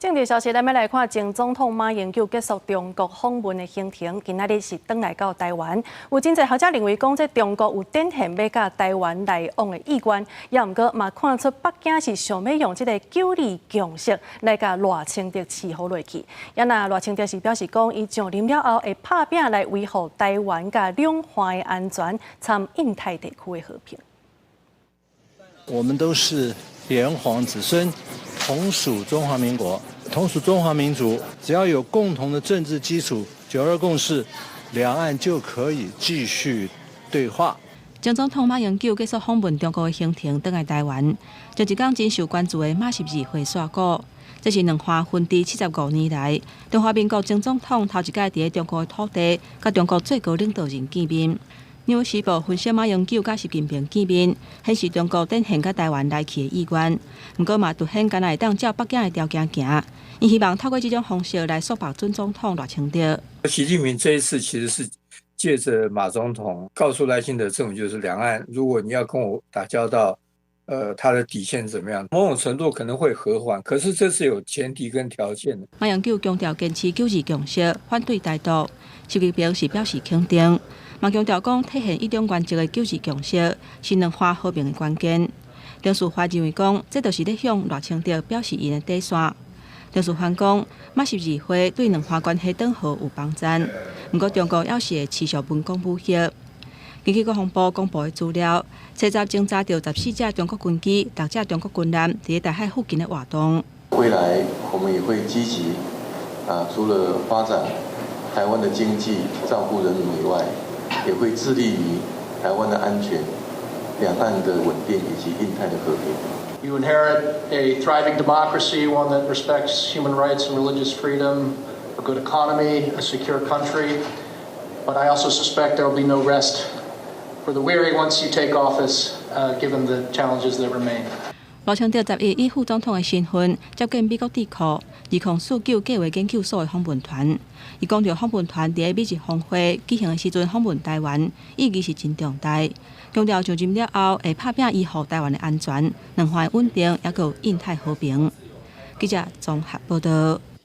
政治消息，咱要来看前总统马英九结束中国访问的行程，今仔日是转来到台湾。有真侪学者认为讲，这中国有展现要甲台湾来往的意愿，也毋过嘛看出北京是想要用这个九二共识来甲赖清德伺候落去。也那赖清德是表示讲，伊上任了后会拍拼来维护台湾甲两岸的安全，参印太地区的和平。我们都是炎黄子孙，同属中华民国，同属中华民族。只要有共同的政治基础，9·2共识，两岸就可以继续对话。前总统马英九结束访问中国的行程，转来台湾，就一天真受关注的马习日会煞过。这是两岸分治75年来，中华民国前总统头一届伫中国的土地，甲中国最高领导人见面。《纽约时报》分析马英九甲习近平见面，显示中国展现甲台湾来去的意愿。不过嘛，凸显敢若会当照北京的条件行，伊希望透过这种方式来说服准总统赖清德。习近平这一次其实是借着马总统告诉赖清德政府，就是两岸如果你要跟我打交道，他的底线怎么样？某种程度可能会和缓，可是这是有前提跟条件的。马英九强调坚持九二共识，反对台独。习近平是表示肯定。嘛强调讲，体现一种原则的九二共识是两岸和平的关键。梁树华认为讲，这就是咧向赖清德表示伊的底线。梁树华讲，马习日会对两岸关系转好有帮助，不过中国要是会持续分工武器。根据国防部公布的资料，7日侦查到14架中国军机、6架中国军舰在台海附近的活动。未来我们也会积极除了发展台湾的经济、照顾人民以外，也会致力于台湾的安全、两岸的稳定以及印太的和平。You inherit a thriving democracy, one that respects human rights and religious freedom, a good economy, a secure country. But I also suspect there will be no rest for the weary once you take office, given the challenges that remain. 赖清德10日以副总统的身份接见美国智库2049计划研究所的访问团。伊讲到访问团伫美日峰会举行的时阵访问台湾，意义是真重大。强调上任了后会拍拼维护台湾的安全、两岸稳定，也有印太和平。记者综合报道。